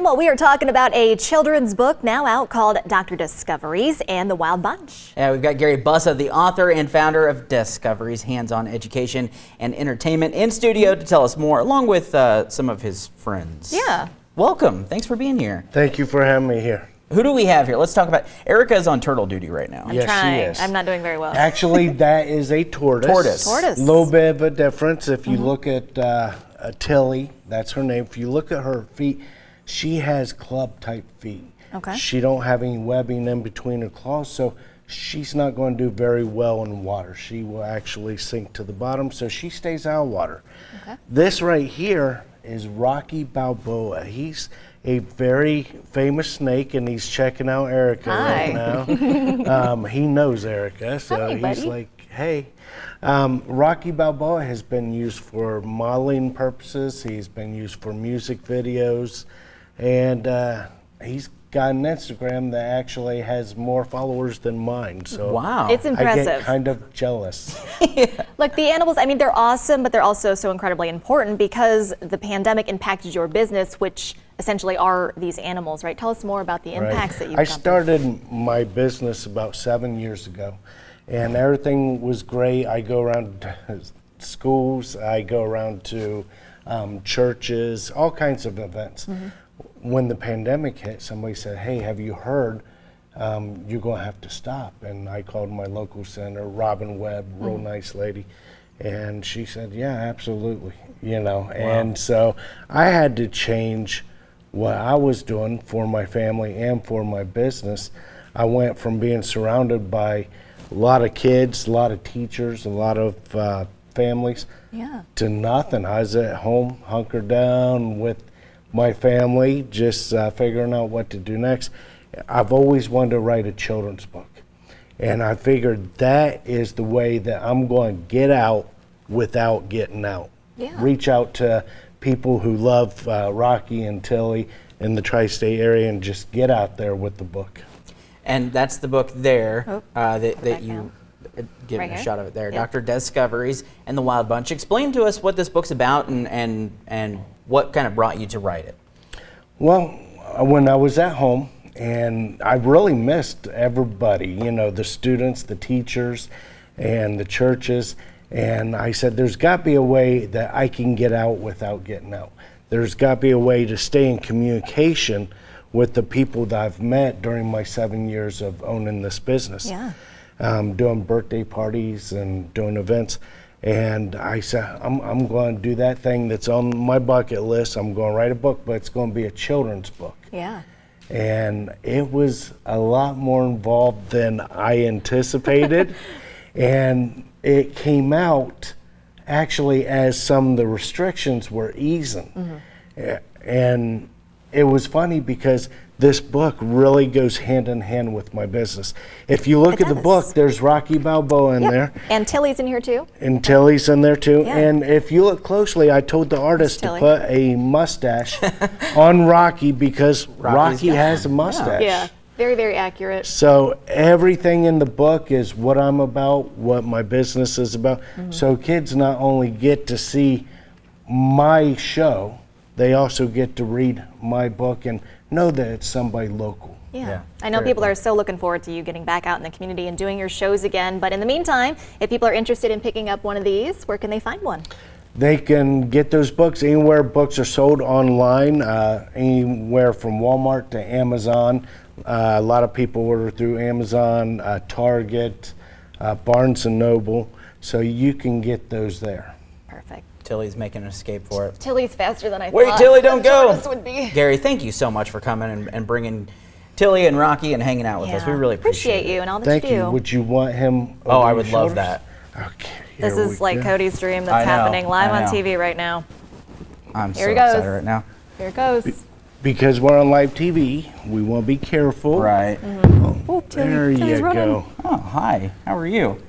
Well, we are talking about a children's book now out called Dr. Discoveries and the Wild Bunch. Yeah, we've got Gary Bussa, the author and founder of DES Coveries Hands-on Education and Entertainment, in studio to tell us more, along with some of his friends. Yeah. Welcome. Thanks for being here. Thank you for having me here. Who do we have here? Let's talk about Erica is on turtle duty right now. I'm trying. She is. I'm not doing very well. Actually, that is a tortoise. Tortoise. A little bit of a difference. If you look at Tilly, that's her name. If you look at her feet, she has club-type feet. Okay. She don't have any webbing in between her claws, so she's not going to do very well in water. She will actually sink to the bottom, so she stays out of water. Okay. This right here is Rocky Balboa. He's a very famous snake, and he's checking out Erica right now. He knows Erica, so Hi, he's buddy. like, hey. Rocky Balboa has been used for modeling purposes. He's been used for music videos, and he's got an Instagram that actually has more followers than mine. So Wow. It's I impressive. get kind of jealous. Look, the animals, I mean, they're awesome, but they're also so incredibly important because the pandemic impacted your business, which essentially are these animals, right? Tell us more about the impacts that you've I gone through. started my business about 7 years ago, and everything was great. I go around to schools, I go around to churches, all kinds of events. When the pandemic hit, somebody said, hey, have you heard you're going to have to stop? And I called my local center, Robin Webb, real nice lady, and she said, yeah, absolutely, you know. And so I had to change what I was doing for my family and for my business. I went from being surrounded by a lot of kids, a lot of teachers, a lot of families, to nothing. I was at home, hunkered down with my family, just figuring out what to do next. I've always wanted to write a children's book, and I figured that is the way that I'm going to get out without getting out. Reach out to people who love Rocky and Tilly in the tri-state area and just get out there with the book. And that's the book there that you give Right a here? shot of it there. Yeah. Dr. Discoveries and the Wild Bunch. Explain to us what this book's about and what kind of brought you to write it. Well, when I was at home, and I really missed everybody, you know, the students, the teachers, and the churches, and I said, there's got to be a way that I can get out without getting out. There's got to be a way to stay in communication with the people that I've met during my 7 years of owning this business. Doing birthday parties and doing events. And I said, I'm going to do that thing that's on my bucket list. I'm going to write a book, but it's going to be a children's book. And it was a lot more involved than I anticipated. And it came out actually as some of the restrictions were easing. And it was funny because this book really goes hand in hand with my business. If you look at the book, there's Rocky Balboa in there. And Tilly's in here too. And Tilly's in there too. And if you look closely, I told the artist to put a mustache on Rocky because Rocky has a mustache. Very, very accurate. So everything in the book is what I'm about, what my business is about. So kids not only get to see my show, they also get to read my book and know that it's somebody local. I know people are so looking forward to you getting back out in the community and doing your shows again. But in the meantime, if people are interested in picking up one of these, where can they find one? They can get those books anywhere books are sold online, anywhere from Walmart to Amazon. A lot of people order through Amazon, Target, Barnes & Noble, so you can get those there. Perfect. Tilly's making an escape for it. Tilly's faster than I thought. Wait, Tilly, don't go! This would be. Gary, thank you so much for coming and bringing Tilly and Rocky and hanging out with us. We really appreciate you and all that Thank you do. you. Would you want him over Oh, I your would love shoulders? that. Okay. This here is we like go. Cody's dream I that's know, happening live I on know. TV right now. I'm Here so he goes. excited right now. Here it goes. Because we're on live TV, we want to be careful. Right. Oh, There Tilly's you running. go. Oh, hi. How are you?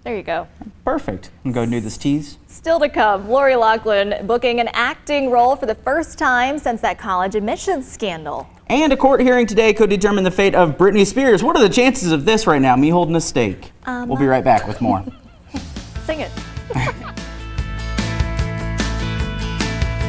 There you go. Perfect. I'm going to do this tease. Still to come, Lori Loughlin booking an acting role for the first time since that college admissions scandal. And a court hearing today could determine the fate of Britney Spears. What are the chances of this right now? Me holding a stake. We'll be right back with more. Sing it.